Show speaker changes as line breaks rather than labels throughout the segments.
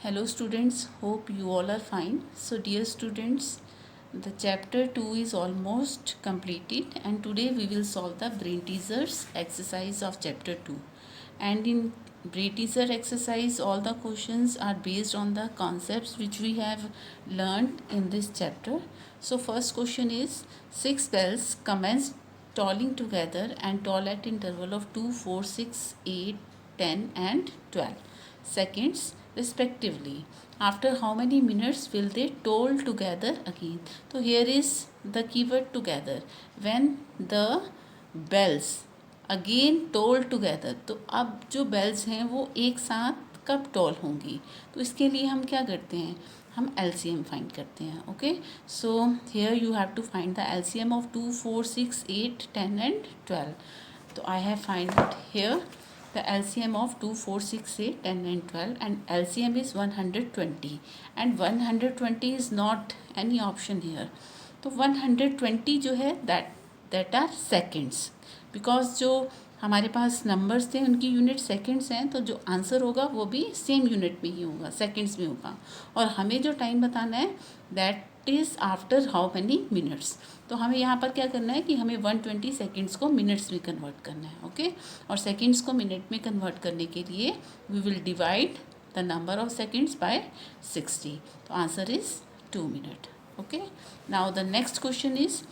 Hello students, hope you all are fine. So dear students, the chapter 2 is almost completed and today we will solve the brain teasers exercise of chapter 2. And in brain teaser exercise all the questions are based on the concepts which we have learned in this chapter. So first question is, six bells commence tolling together and toll at interval of 2, 4, 6, 8, 10 and 12 seconds respectively. After how many minutes will they toll together again? So here is the keyword together. When the bells again toll together, तो अब जो bells हैं वो एक साथ कब toll होंगी, तो इसके लिए हम क्या करते हैं, हम एलसीएम फाइंड करते हैं. Okay, so here you have to find the LCM of 2, 4, 6, 8, 10 and 12. तो I have find it here. The LCM of 2, 4, 6, 8, 10 and 12, and LCM is 120 and 120 is not any option here. तो 120 जो है that are seconds, because जो हमारे पास numbers थे उनकी unit seconds हैं, तो जो आंसर होगा वो भी सेम यूनिट में ही होगा, सेकंड्स में होगा. और हमें जो टाइम बताना है that is after how many minutes. तो हमें यहाँ पर क्या करना है कि हमें 120 सेकेंड्स को मिनट्स में कन्वर्ट करना है. ओके, और सेकेंड्स को मिनट में कन्वर्ट करने के लिए we will divide the number of seconds by 60. तो answer is 2 minute. Okay, now the next question is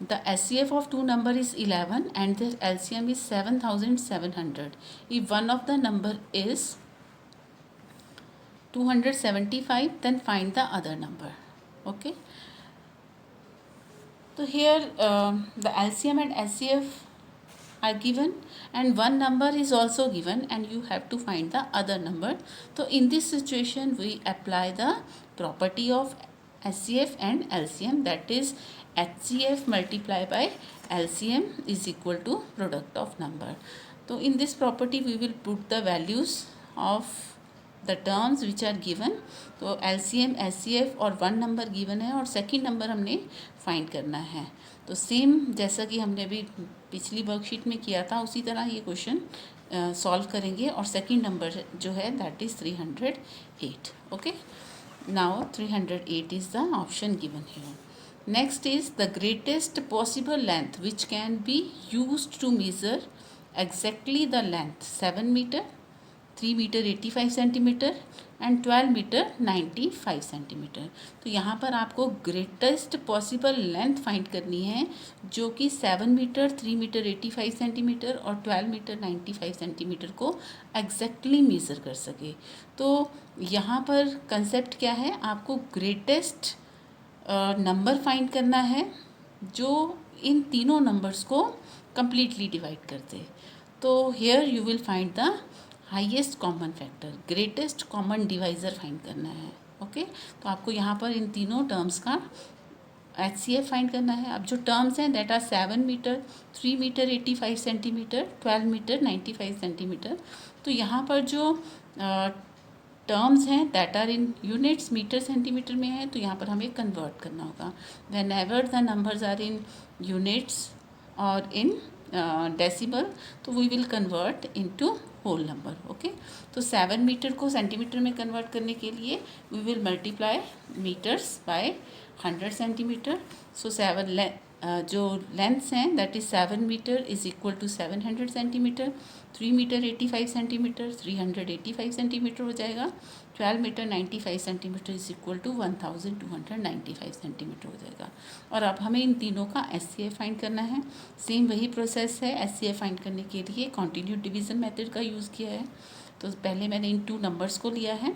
the SCF of two number is 11 and their LCM is 7700. If one of the number is 275, then find the other number. Okay, so here the LCM and SCF are given and one number is also given and you have to find the other number. So in this situation we apply the property of SCF and LCM, that is HCF multiplied by LCM is equal to product of number. So in this property we will put the values of the terms which are given. तो LCM SCF और one number given है और second number हमने find करना है. तो same जैसा कि हमने अभी पिछली वर्कशीट में किया था उसी तरह ये क्वेश्चन सॉल्व करेंगे. और सेकंड नंबर जो है that is 308. Okay, now 308 is the option given here. Next is the greatest possible length which can be used to measure exactly the length 7 meter, 3 meter 85 centimeter and 12 meter 95 centimeter. तो यहाँ पर आपको greatest possible length find करनी है जो कि 7 metre, 3 metre 85 centimetre और 12 metre 95 centimetre को exactly measure कर सके. तो यहाँ पर concept क्या है, आपको greatest नंबर फाइंड करना है जो इन तीनों नंबर्स को कम्प्लीटली डिवाइड करते. तो here you will find the highest common factor, greatest common divisor find करना है. ओके, तो आपको यहाँ पर इन तीनों टर्म्स का HCF फाइंड करना है. अब जो टर्म्स हैं that are 7 metre, 3 metre 85 centimetre, 12 metre 95 centimetre. तो यहाँ पर जो टर्म्स हैं that are in units metre centimetre में है, तो यहाँ पर हमें कन्वर्ट करना होगा. Whenever the numbers are in units और इन डेसिमल, तो we will convert into whole number. Okay, तो 7 मीटर को सेंटीमीटर में कन्वर्ट करने के लिए we will multiply metres by 100 centimetre. So 7 जो लेंथ्स हैं that is 7 metre is equal to 700 centimetre, 3 metre 85 centimetre 385 centimetre हो जाएगा, 12 metre 95 centimetre is equal to 1295 centimetre हो जाएगा. और अब हमें इन तीनों का SCF फाइंड करना है. सेम वही प्रोसेस है, SCF फाइंड करने के लिए कॉन्टिन्यूड डिवीज़न मेथड का यूज़ किया है. तो पहले मैंने इन टू नंबर्स को लिया है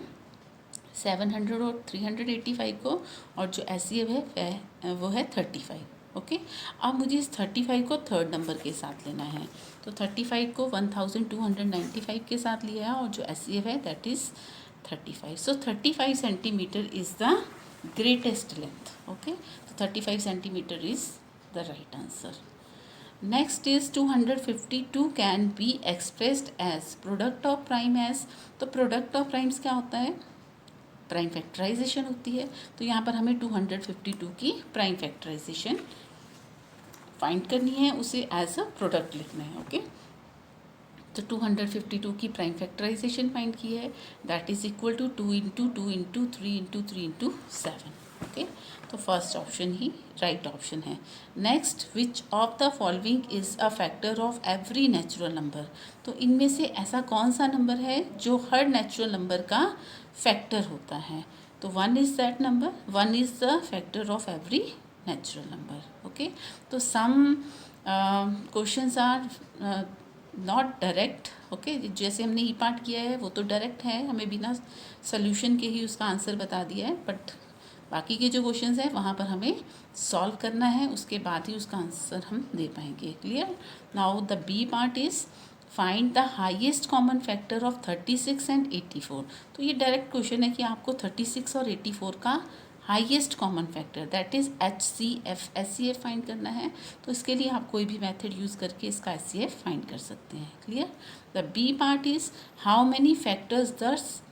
700 और 385 को, और जो SCF है वो है 35. ओके, अब मुझे इस 35 को थर्ड नंबर के साथ लेना है. तो 35 को 1295 के साथ लिया है और जो SCF है that is 35. So 35 centimetre is the greatest length. Okay, तो 35 centimetre is the right answer. Next is 252 can be expressed as product of prime as. तो प्रोडक्ट ऑफ प्राइम्स क्या होता है, प्राइम फैक्टराइजेशन होती है. तो यहाँ पर हमें 252 की प्राइम फैक्टराइजेशन फाइंड करनी है, उसे एज अ प्रोडक्ट लिखना है. ओके, तो 252 की प्राइम फैक्टराइजेशन फाइंड की है, that is equal to 2 into 2 into 3 into 3 into 7। Okay, तो फर्स्ट ऑप्शन ही राइट ऑप्शन है। Next, which of the following is a factor of every natural number. तो इनमें से ऐसा कौन सा नंबर है जो हर नेचुरल नंबर का फैक्टर होता है। तो 1 is that number, 1 is the factor of every natural number. Okay, तो some questions are not direct. Okay, जैसे हमने ई पार्ट किया है वो तो डायरेक्ट है, हमें बिना सोल्यूशन के ही उसका आंसर बता दिया है, बट बाकी के जो क्वेश्चंस हैं वहाँ पर हमें सॉल्व करना है, उसके बाद ही उसका आंसर हम दे पाएंगे। Clear. Now the B part is find the highest common factor of 36 and 84। तो ये डायरेक्ट क्वेश्चन है कि आपको 36 और 84 का highest common factor that is HCF find करना है। तो इसके लिए आप कोई भी मेथड यूज़ करके इसका HCF फाइंड कर सकते हैं। Clear. The B part is how many factors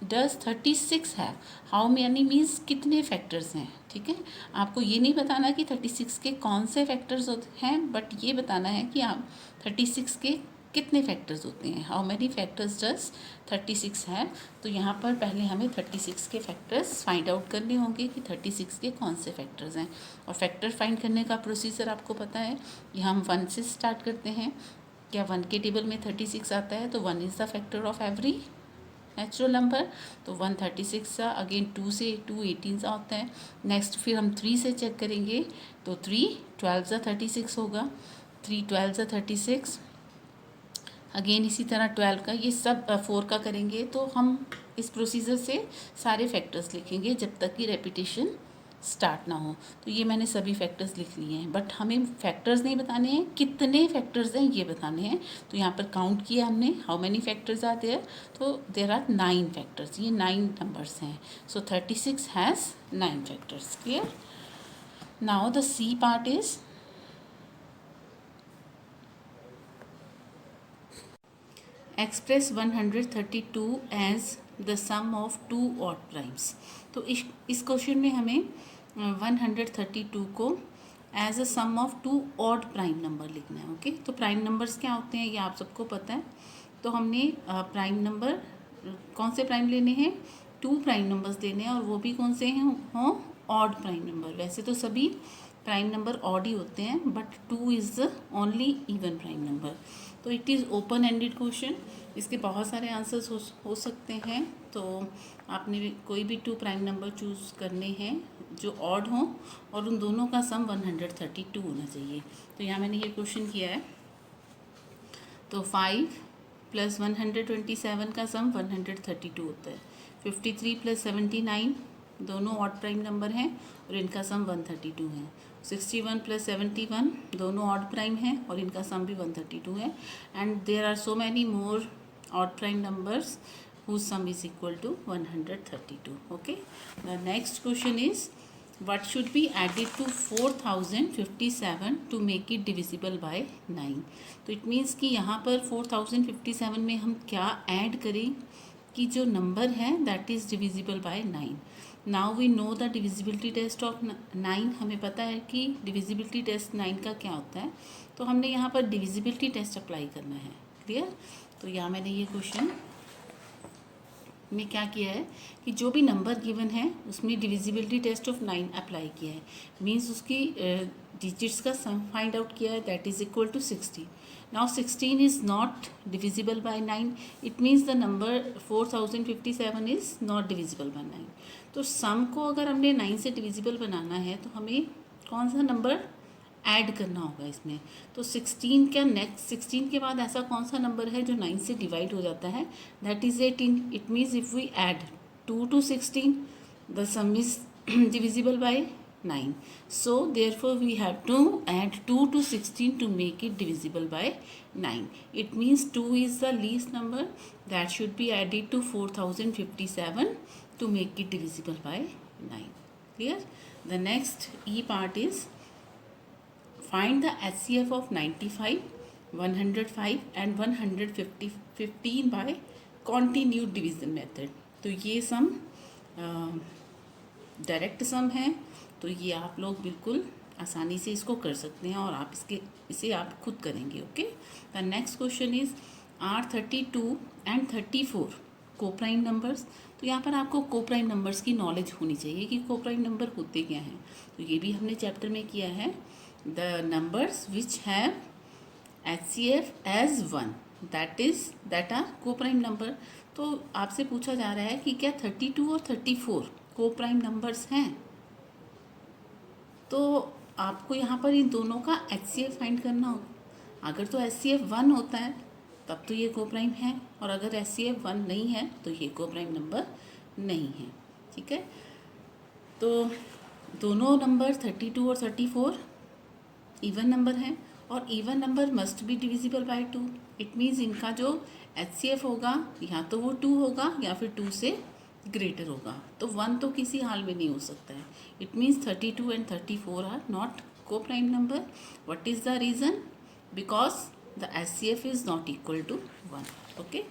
does 36 have. How many means कितने फैक्टर्स हैं। ठीक है, आपको ये नहीं बताना कि 36 के कौन से फैक्टर्स हैं, बट ये बताना है कि आप 36 के कितने फैक्टर्स होते हैं। हाउ मैनी फैक्टर्स डज 36 है। तो यहाँ पर पहले हमें 36 के फैक्टर्स फाइंड आउट करने होंगे कि 36 के कौन से फैक्टर्स हैं। और फैक्टर फाइंड करने का प्रोसीजर आपको पता है कि हम 1 से स्टार्ट करते हैं। क्या 1 के टेबल में 36 आता है, तो 1 is the factor of every natural number. तो 136 सा, अगेन 2 से 2 18 सा होता है। नेक्स्ट फिर हम 3 से चेक करेंगे, तो 3 12 सा 36 होगा, 3 12 सा 36। अगेन इसी तरह 12 का, ये सब 4 का करेंगे। तो हम इस प्रोसीजर से सारे फैक्टर्स लिखेंगे जब तक कि रेपिटेशन स्टार्ट ना हो। तो ये मैंने सभी फैक्टर्स लिख लिए हैं, बट हमें फैक्टर्स नहीं बताने हैं, कितने फैक्टर्स हैं ये बताने हैं। तो यहाँ पर काउंट किया हमने, how many factors are there. तो देयर आर 9 फैक्टर्स, ये 9 नंबर्स हैं। So 36 has 9 factors. Clear. Now the C part is express 132 as the sum of 2 odd primes. तो इस क्वेश्चन में हमें 132 को as a sum of 2 odd prime number लिखना है। ओके, तो प्राइम नंबर्स क्या होते हैं ये आप सबको पता है। तो हमने प्राइम नंबर कौन से प्राइम लेने हैं, 2 प्राइम नंबर्स लेने हैं, और वो भी कौन से हैं, हों ऑड प्राइम नंबर। वैसे तो सभी प्राइम नंबर ऑड ही होते हैं, but 2 is the only even prime number. तो it is open ended question, इसके बहुत सारे आंसर्स हो सकते हैं। तो आपने कोई भी 2 प्राइम नंबर चूज़ करने हैं जो ऑड हों, और उन दोनों का सम 132 होना चाहिए। तो यहाँ मैंने ये क्वेश्चन किया है। तो 5 + 127 का सम 132 होता है। 53 + 79 दोनों ऑड प्राइम नंबर हैं और इनका सम 132 है। 61 + 71 दोनों ऑड प्राइम हैं और इनका सम भी 132 है। And there are so many more odd prime numbers whose sum is equal to 132. Okay, the next question is what should be added to 4057 to make it divisible by 9। तो it means कि यहाँ पर 4057 में हम क्या add करें कि जो नंबर है that is divisible by 9। Now we know the divisibility test of 9। हमें पता है कि डिविजिबिलिटी टेस्ट 9 का क्या होता है, तो हमने यहाँ पर डिविजिबिलिटी टेस्ट अप्लाई करना है। क्लियर। तो यहाँ मैंने ये क्वेश्चन में क्या किया है कि जो भी नंबर गिवन है उसमें डिविजिबिलिटी टेस्ट ऑफ 9 अप्लाई किया है। मीन्स उसकी डिजिट्स का सम फाइंड आउट किया है, that is equal to 16। Now 16 is not divisible by 9, it means the number 4057 is not divisible by 9। तो सम को अगर हमने 9 से डिविजिबल बनाना है तो हमें कौन सा नंबर ऐड करना होगा इसमें। तो 16 का नेक्स्ट 16 के बाद ऐसा कौन सा नंबर है जो 9 से डिवाइड हो जाता है, that is 18। It means if we add 2 to 16 the sum is divisible by 9। So therefore we have to add 2 to 16 to make it divisible by 9। It means 2 is the least number that should be added to 4057 to make it divisible by 9. Clear? The next E part is find the HCF of 95, 105 and 115 by continued division method। तो ये सम direct sum है, तो ये आप लोग बिल्कुल आसानी से इसको कर सकते हैं और आप इसे आप खुद करेंगे। Okay, the next question is are 32 and 34 coprime numbers. तो यहाँ पर आपको कोप्राइम नंबर्स की नॉलेज होनी चाहिए कि कोप्राइम नंबर होते क्या हैं। तो ये भी हमने चैप्टर में किया है, the numbers which have HCF as 1 that are coprime number. तो आपसे पूछा जा रहा है कि क्या 32 और 34 कोप्राइम नंबर्स हैं। तो आपको यहाँ पर इन दोनों का HCF फाइंड करना होगा। अगर तो HCF 1 होता है तब तो ये कोप्राइम है, और अगर HCF 1 नहीं है तो ये कोप्राइम नंबर नहीं है। ठीक है, तो दोनों नंबर 32 और 34 इवन नंबर हैं, और even number must be divisible bye 2। It means इनका जो HCF होगा या तो वो 2 होगा या फिर 2 से ग्रेटर होगा। तो 1 तो किसी हाल में नहीं हो सकता है। It means 32 and 34 are not coprime number. What is the reason? Because the HCF is not equal to 1। Okay,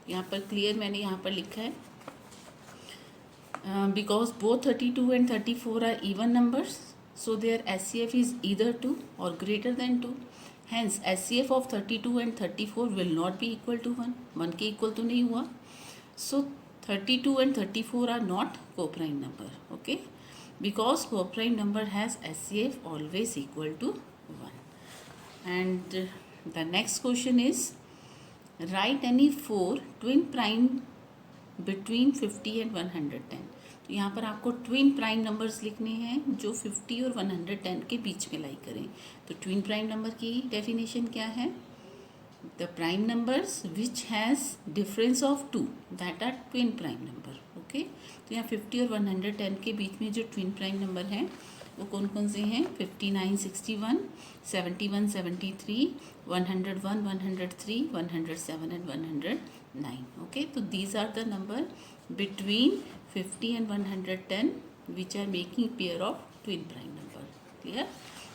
यहाँ पर क्लियर मैंने यहाँ पर लिखा है, because both 32 and 34 are even numbers, so their HCF is either 2 or greater than 2. Hence HCF of 32 and 34 will not be equal to 1. 1 के equal तो नहीं हुआ. So 32 and 34 are not coprime number. Okay, because coprime number has HCF always equal to 1. And the next question is, write any 4 twin prime between 50 and 110. तो यहाँ पर आपको twin prime numbers लिखने हैं जो 50 और 110 के बीच में लाई करें। तो ट्विन प्राइम नंबर की डेफिनेशन क्या है? The prime numbers which has difference of 2 that are twin prime number. Okay, तो यहाँ 50 और 110 के बीच में जो ट्विन प्राइम नंबर हैं वो कौन कौन से हैं? 59, 61, 71, 73, 101, 103, 107 एंड 109. ओके, तो these are the number between 50 and 110 which are making pair of twin prime number. Clear?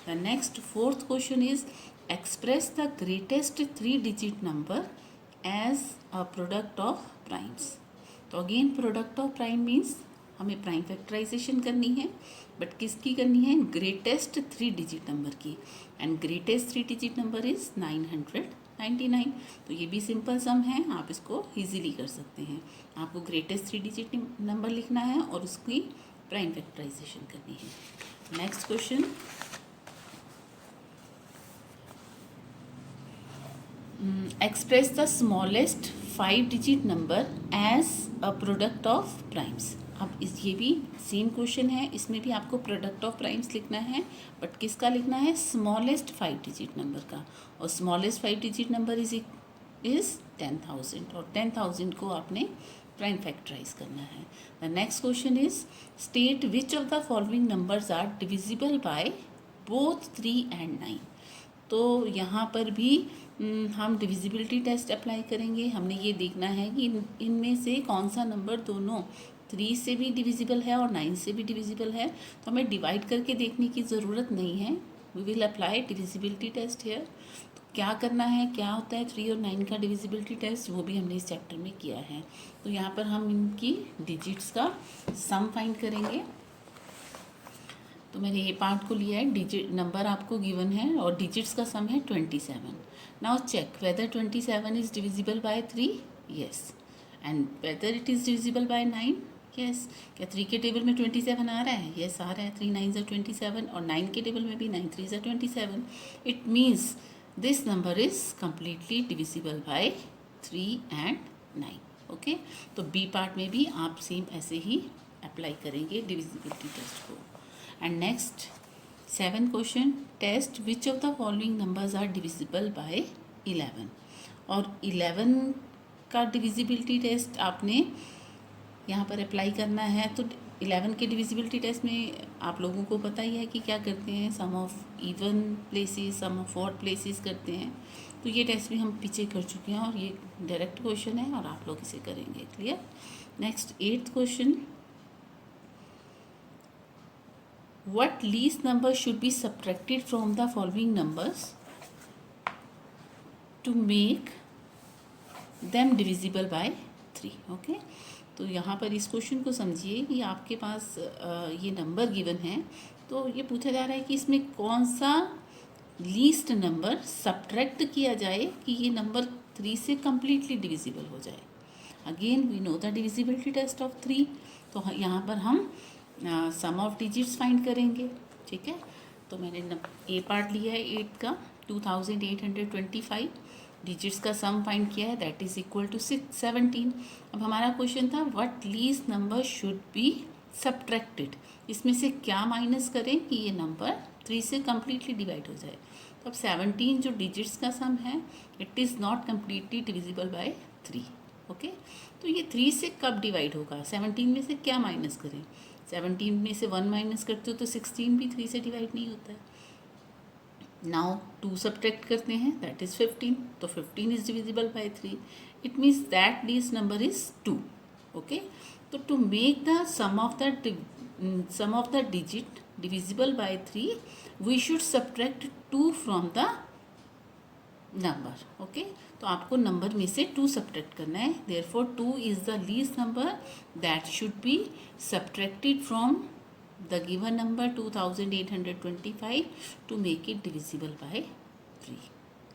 The next fourth question is, express the greatest 3-digit number as a product of primes. तो again product of prime means हमें prime factorization करनी है, but किसकी करनी है? Greatest 3-digit number की, and greatest 3-digit number is 999. तो ये भी सिंपल सम है, आप इसको इजीली कर सकते हैं। आपको ग्रेटेस्ट 3-digit नंबर लिखना है और उसकी प्राइम फैक्टराइजेशन करनी है। Next question, express the smallest 5-digit number as a product of primes. अब ये भी सेम क्वेश्चन है, इसमें भी आपको प्रोडक्ट ऑफ प्राइम्स लिखना है, बट किसका लिखना है? स्मॉलेस्ट 5-digit नंबर का, और स्मॉलेस्ट 5-digit नंबर इज 10,000, और 10,000 को आपने प्राइम फैक्टराइज करना है। The next question is, state which of the following numbers are divisible by both 3 and 9। तो यहाँ पर भी हम डिविजिबिलिटी टेस्ट अप्लाई करेंगे। हमने ये देखना है कि इनमें से कौन सा नंबर दोनों 3 से भी डिविजिबल है और 9 से भी डिविजिबल है। तो हमें डिवाइड करके देखने की ज़रूरत नहीं है। We will apply divisibility test here. तो क्या करना है, क्या होता है 3 और 9 का डिविजिबिलिटी टेस्ट, वो भी हमने इस चैप्टर में किया है। तो यहाँ पर हम इनकी डिजिट्स का सम फाइंड करेंगे। तो मैंने ये पार्ट को लिया है, डिजिट नंबर आपको गिवन है और डिजिट्स का सम है 27। Now check whether 27 is divisible by 3, yes, and whether it is divisible by 9, yes. क्या 3 के टेबल में 27 आ रहा है? यस आ रहा है। 3 9 are 27, और 9 के टेबल में भी 9 3 are 27। It means this number is completely divisible by 3 and 9। Okay, तो बी पार्ट में भी आप सेम ऐसे ही अप्लाई करेंगे डिविजिबिलिटी टेस्ट को। And next 7th question, test which of the following numbers are divisible by 11। और 11 का डिविजिबिलिटी टेस्ट आपने यहाँ पर अप्लाई करना है। तो 11 के डिविजिबिलिटी टेस्ट में आप लोगों को पता ही है कि क्या करते हैं, sum of even places, sum of odd places करते हैं। तो ये टेस्ट भी हम पीछे कर चुके हैं और ये डायरेक्ट क्वेश्चन है और आप लोग इसे करेंगे। Clear? Next 8th question, what least number should be subtracted from the following numbers to make them divisible by 3। Okay, तो यहाँ पर इस क्वेश्चन को समझिए कि आपके पास ये नंबर गिवन है, तो ये पूछा जा रहा है कि इसमें कौन सा लीस्ट नंबर सब्ट्रैक्ट किया जाए कि ये नंबर 3 से कम्प्लीटली डिविजिबल हो जाए। Again we know the divisibility test of 3। तो यहाँ पर हम सम ऑफ डिजिट्स फाइंड करेंगे। ठीक है, तो मैंने ए पार्ट लिया है 8 का, 2825 डिजिट्स का सम फाइंड किया है, दैट इज इक्वल टू 17। अब हमारा क्वेश्चन था what least number should be subtracted, इसमें से क्या माइनस करें कि ये नंबर 3 से कम्प्लीटली डिवाइड हो जाए। तो अब 17 जो डिजिट्स का सम है it is not completely divisible by 3। Okay, तो ये 3 से कब डिवाइड होगा, 17 में से क्या माइनस करें। 17 में से 1 माइनस करते हो तो 16 भी 3 से डिवाइड नहीं होता है। नाउ 2 सब्ट्रैक्ट करते हैं, दैट इज़ 15। तो 15 is divisible by 3, it means that least number is 2। Okay, तो to make the sum of the digit divisible by 3 we should subtract 2 from the number। Okay, तो आपको number में से 2 subtract करना है, therefore 2 is the least number that should be subtracted from the given number 2825 to make it divisible by 3।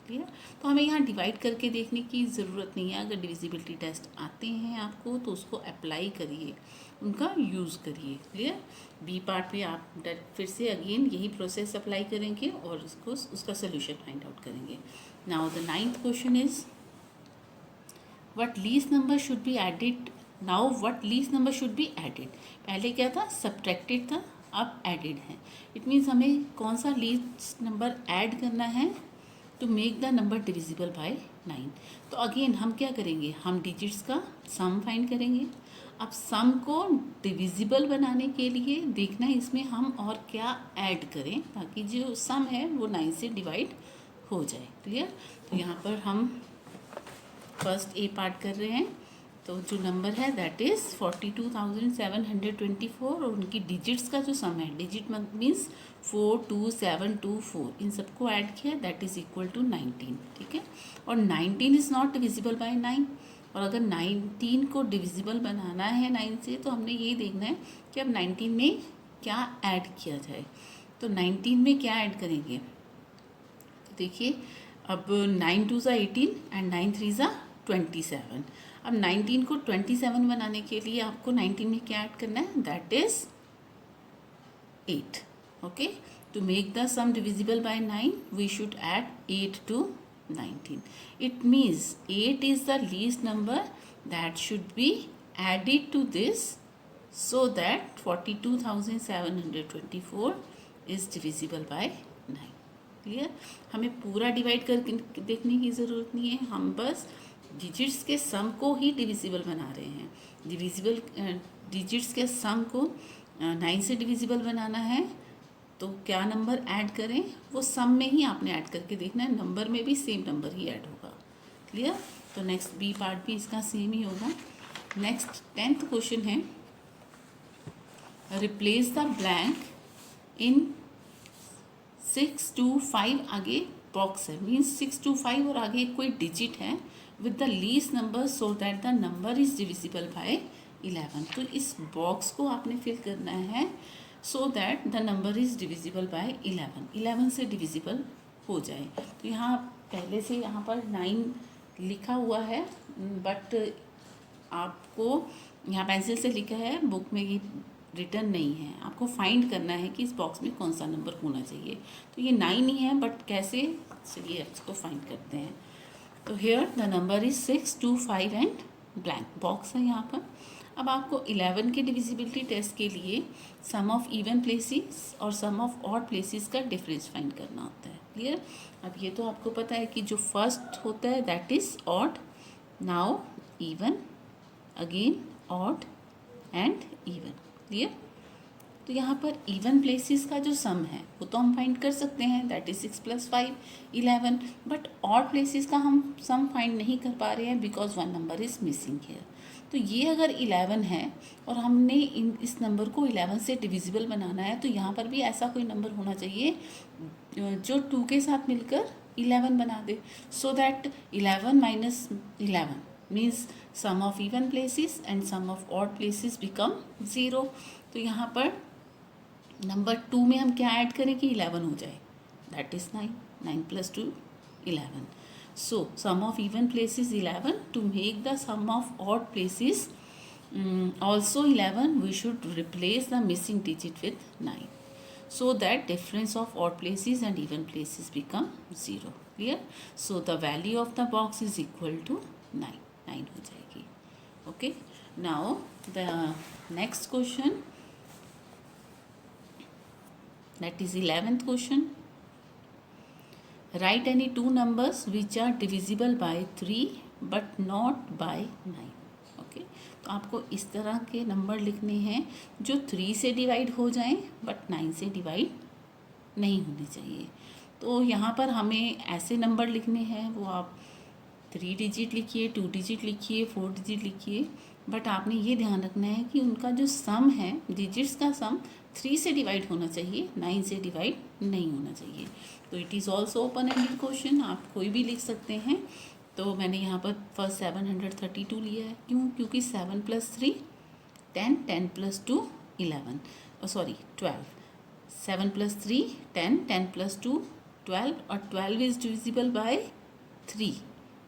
Clear, तो हमें यहाँ divide करके देखने की ज़रूरत नहीं है। अगर डिविजिबिलिटी टेस्ट आते हैं आपको तो उसको अप्लाई करिए, उनका यूज़ करिए। क्लियर, बी पार्ट पे आप फिर से अगेन यही प्रोसेस अप्लाई करेंगे और उसका सोल्यूशन फाइंड आउट करेंगे। Now the 9th question is what least number should be added. Now what least number should be added, पहले क्या था, सब्ट्रैक्टेड था, अब एडिड है। इट मीन्स हमें कौन सा लीस्ट नंबर ऐड करना है to make the number divisible by 9। तो अगेन हम क्या करेंगे, हम डिजिट्स का सम फाइंड करेंगे। अब सम को डिविजिबल बनाने के लिए देखना है इसमें हम और क्या ऐड करें ताकि जो सम है वो 9 से डिवाइड हो जाए। क्लियर, तो यहाँ पर हम फर्स्ट ए पार्ट कर रहे हैं। तो जो नंबर है दैट इज़ 42,724 और उनकी डिजिट्स का जो सम है, डिजिट मीन्स 4 2 7 2 4, इन सबको ऐड किया, दैट इज़ इक्वल टू 19। ठीक है, और 19 इज़ नॉट डिविजिबल बाय 9, और अगर 19 को डिविजिबल बनाना है 9 से तो हमने ये देखना है कि अब 19 में क्या ऐड किया जाए। तो 19 में क्या ऐड करेंगे, देखिए अब 9 2 ज़ा 18 एंड 9 3 ज़ा 27। अब 19 को 27 बनाने के लिए आपको 19 में क्या ऐड करना है, that is 8। Okay, to make the sum divisible by 9 we should add 8 to 19। It means 8 is the least number that should be added to this so that 42,724 is divisible by 9। Clear, हमें पूरा divide करके देखने की ज़रूरत नहीं है, हम बस डिजिट्स के सम को ही डिविजिबल बना रहे हैं। डिजिट्स के सम को 9 से डिविजिबल बनाना है तो क्या नंबर ऐड करें, वो सम में ही आपने ऐड करके देखना है, नंबर में भी सेम नंबर ही ऐड होगा। क्लियर, तो नेक्स्ट बी पार्ट भी इसका सेम ही होगा। नेक्स्ट 10th क्वेश्चन है रिप्लेस द ब्लैंक इन 6 2 5, आगे बॉक्स है मीन्स 6 2 5 और आगे कोई डिजिट है with the least number so that the number is divisible bye 11। तो इस बॉक्स को आपने फिल करना है so that the number is divisible bye 11 से डिविजिबल हो जाए। तो यहाँ पहले से यहाँ पर 9 लिखा हुआ है बट आपको यहाँ पेंसिल से लिखा है, बुक में ये रिटर्न नहीं है। आपको फाइंड करना है कि इस बॉक्स में कौन सा नंबर होना चाहिए। तो ये 9 ही है बट कैसे, चलिए इसको फाइंड करते हैं। तो here the number is 6 2 5 and blank box है यहाँ पर। अब आपको 11 के डिविजिबिलिटी टेस्ट के लिए सम ऑफ इवन प्लेसेस और सम ऑफ ऑड प्लेसेस का डिफरेंस फाइंड करना होता है। क्लियर, अब ये तो आपको पता है कि जो फर्स्ट होता है that is odd, now even, again odd and even. Clear, तो यहाँ पर इवन प्लेसेस का जो सम है वो तो हम फाइंड कर सकते हैं, that is 6 + 5 11, but odd places का हम सम फाइंड नहीं कर पा रहे हैं because 1 number is missing here. तो ये अगर 11 है और हमने इस नंबर को 11 से डिविजिबल बनाना है तो यहाँ पर भी ऐसा कोई नंबर होना चाहिए जो 2 के साथ मिलकर 11 बना दे, so that 11 - 11 means sum of even places and sum of odd places become 0। तो यहाँ पर नंबर 2 में हम क्या ऐड करें कि 11 हो जाए, that is 9 + 2 11। So sum of even place is 11. To make the sum of odd places also 11, we should replace the missing digit with 9, so that difference of odd places and even places become 0. Clear? So the value of the box is equal to 9. 9 हो जाएगी. Okay. Now the next question, that is 11th question. Write any two numbers which are divisible by 3 but not by 9. Okay, तो आपको इस तरह के number लिखने हैं जो 3 से डिवाइड हो जाएं बट 9 से डिवाइड नहीं होने चाहिए. तो यहाँ पर हमें ऐसे नंबर लिखने हैं, वो आप 3 डिजिट लिखिए, 2 डिजिट लिखिए, 4 डिजिट लिखिए, बट आपने ये ध्यान रखना है कि उनका जो सम है, डिजिट्स का सम 3 से डिवाइड होना चाहिए, 9 से डिवाइड नहीं होना चाहिए. तो it is also open ended question, आप कोई भी लिख सकते हैं. तो मैंने यहाँ पर फर्स्ट 732 लिया है. क्यों? क्योंकि 7 + 3 10, 10 + 2 11, 12. 7 + 3 10, 10 + 2 12, और 12 इज़ डिविजिबल बाय 3.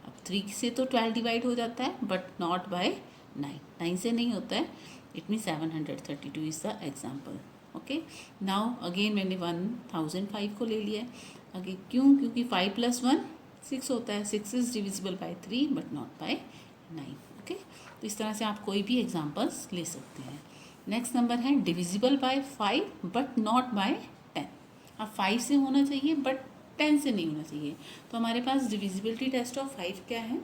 अब 3 से तो 12 डिवाइड हो जाता है बट नॉट बाय 9. 9 से नहीं होता है. It mean 732 is the example. Okay. Now again मैंने 1005 को ले लिया है. अगेन क्यों? क्योंकि 5 + 1 6 होता है. 6 is divisible by 3 but not by 9. Okay. तो इस तरह से आप कोई भी एग्जाम्पल्स ले सकते हैं. नेक्स्ट नंबर है divisible by 5 but not by 10. अब 5 से होना चाहिए बट 10 से नहीं होना चाहिए. तो हमारे पास डिविजिबिलिटी टेस्ट ऑफ 5 क्या है?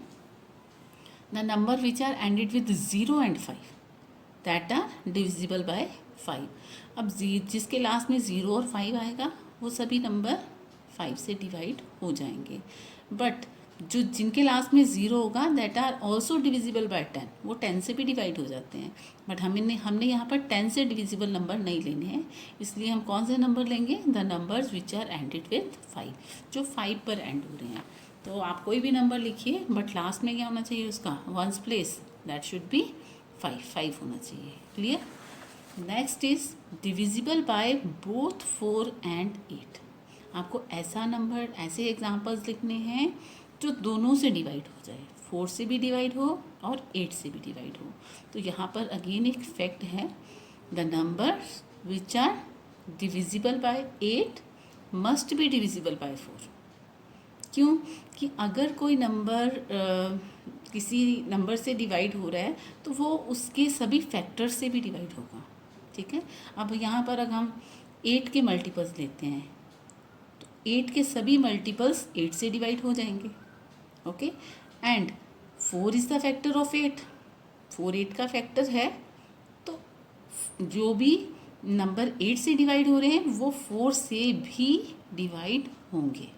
The number which are ended with 0 and 5 that are divisible by 5. अब जिसके लास्ट में 0 और 5 आएगा वो सभी नंबर 5 से डिवाइड हो जाएंगे. बट जो जिनके लास्ट में 0 होगा that are also divisible by 10, वो 10 से भी डिवाइड हो जाते हैं. बट हमने यहाँ पर 10 से डिविजिबल नंबर नहीं लेने हैं, इसलिए हम कौन से नंबर लेंगे? The numbers which are ended with 5, जो 5 पर एंड हो रहे हैं. तो आप कोई भी नंबर लिखिए बट लास्ट में क्या होना चाहिए उसका? Ones place, that should B 5 होना चाहिए. Clear? Next is divisible by both 4 and 8. आपको ऐसा नंबर, ऐसे एग्जाम्पल्स लिखने हैं जो दोनों से डिवाइड हो जाए, 4 से भी डिवाइड हो और 8 से भी डिवाइड हो. तो यहाँ पर अगेन एक फैक्ट है, the number which are divisible by 8 must be divisible by 4. क्यों? कि अगर कोई नंबर किसी नंबर से डिवाइड हो रहा है तो वो उसके सभी फैक्टर से भी डिवाइड होगा. ठीक है. अब यहाँ पर अगर हम 8 के मल्टीपल्स लेते हैं तो 8 के सभी मल्टीपल्स 8 से डिवाइड हो जाएंगे. Okay. And 4 is the factor of 8. 4 8 का फैक्टर है, तो जो भी नंबर 8 से डिवाइड हो रहे हैं वो 4 से भी डिवाइड होंगे.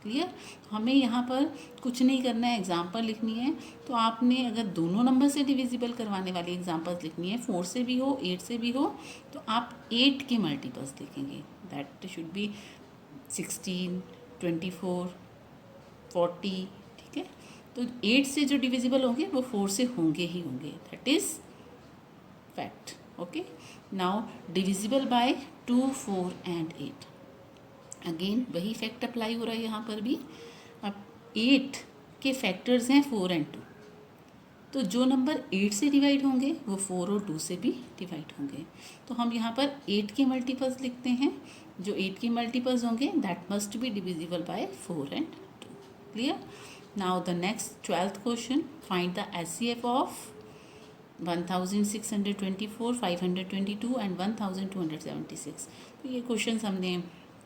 क्लियर? हमें यहाँ पर कुछ नहीं करना है, एग्जाम्पल लिखनी है. तो आपने अगर दोनों नंबर से डिविजिबल करवाने वाली एग्जाम्पल्स लिखनी है, 4 से भी हो 8 से भी हो, तो आप 8 के मल्टीपल्स लिखेंगे. That should B 16, 24, 40. ठीक है. तो 8 से जो डिविजिबल होंगे वो 4 से होंगे ही होंगे. That is fact. Okay. Now divisible by 2, 4 and 8. Again वही फैक्ट अप्लाई हो रहा है यहाँ पर भी. अब 8 के फैक्टर्स हैं 4 and 2. तो जो नंबर 8 से डिवाइड होंगे वो 4 और 2 से भी डिवाइड होंगे. तो हम यहाँ पर 8 के मल्टीपल्स लिखते हैं. जो 8 के मल्टीपल्स होंगे that must be divisible by 4 and 2. Clear? Now the next 12th question, find the HCF of 1624, 522 and 1276. तो ये क्वेश्चन हमने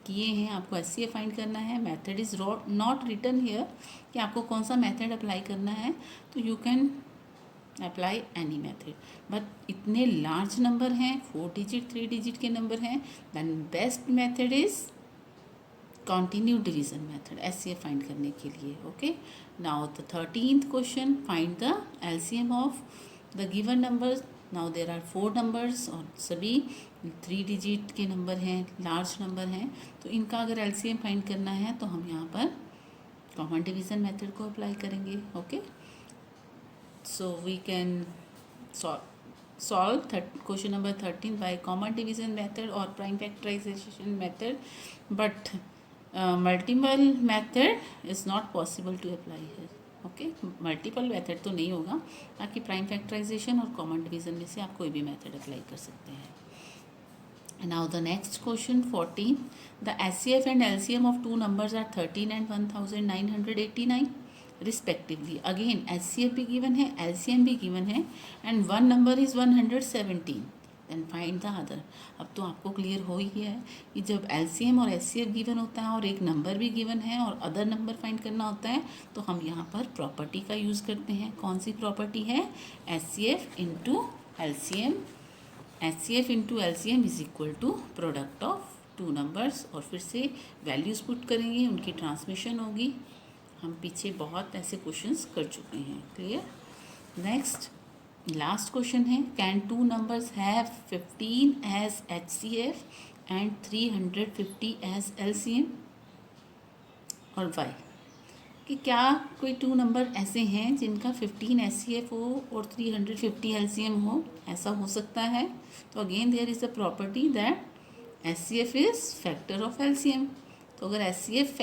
किए हैं. आपको एचसीएफ फाइंड करना है. Method is not written here कि आपको कौन सा मेथड अप्लाई करना है. तो you can apply any method, but इतने लार्ज नंबर हैं, 4 डिजिट 3 डिजिट के नंबर हैं, then best method is continue division method HCF find करने के लिए. ओके. Now the 13th question, find the LCM of the given numbers. Now there are 4 numbers और सभी 3 डिजिट के नंबर हैं, लार्ज नंबर हैं. तो इनका अगर एलसीएम फाइंड करना है तो हम यहाँ पर कॉमन डिवीज़न मेथड को अप्लाई करेंगे. Okay. So we can solve question number 13 by common division method और prime factorization method. But multiple method is not possible to apply है. ओके, मल्टीपल मेथड तो नहीं होगा, बाकी प्राइम फैक्टराइजेशन और common division में से आप कोई भी मेथड अप्लाई कर सकते हैं. Now the next question 14. The SCF and LCM of two numbers are 13 and 1989 respectively. Again SCF भी given है, LCM भी given है and one number is 117. Then find the other. अब तो आपको क्लियर हो ही गया है कि जब LCM और SCF गिवन होता है और एक नंबर भी गिवन है और अदर नंबर फाइंड करना होता है तो हम यहाँ पर प्रॉपर्टी का यूज़ करते हैं. कौन सी प्रॉपर्टी है? SCF into LCM. HCF into LCM is equal to product of two numbers. और फिर से वैल्यूज़ पुट करेंगे, उनकी ट्रांसमिशन होगी. हम पीछे बहुत ऐसे क्वेश्चंस कर चुके हैं. क्लियर? नेक्स्ट लास्ट क्वेश्चन है, can two numbers have 15 as HCF and 350 as LCM और वाई? कि क्या कोई टू नंबर ऐसे हैं जिनका 15 SCF हो और 350 LCM हो? ऐसा हो सकता है. तो again there is a property that SCF is factor of LCM. तो अगर SCF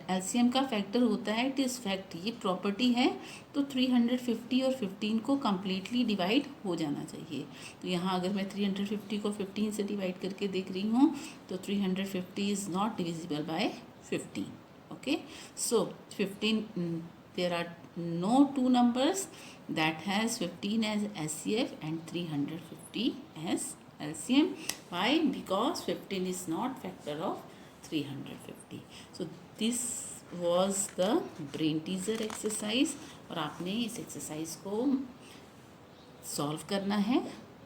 LCM का फैक्टर होता है, इट इज़ फैक्ट, ये प्रॉपर्टी है, तो 350 और 15 को कम्प्लीटली डिवाइड हो जाना चाहिए. तो यहाँ अगर मैं 350 को 15 से डिवाइड करके देख रही हूँ तो 350 is not divisible bye 15. Okay, so 15 there are no two numbers that has 15 as SCF and 350 as LCM. Why? Because 15 is not factor of 350. So this was the brain teaser exercise और आपने इस exercise को solve करना है.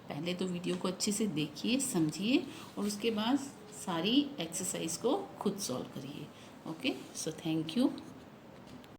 पहले तो video को अच्छे से देखिए, समझिए और उसके बाद सारी एक्सरसाइज को खुद सॉल्व करिए. Okay, so thank you.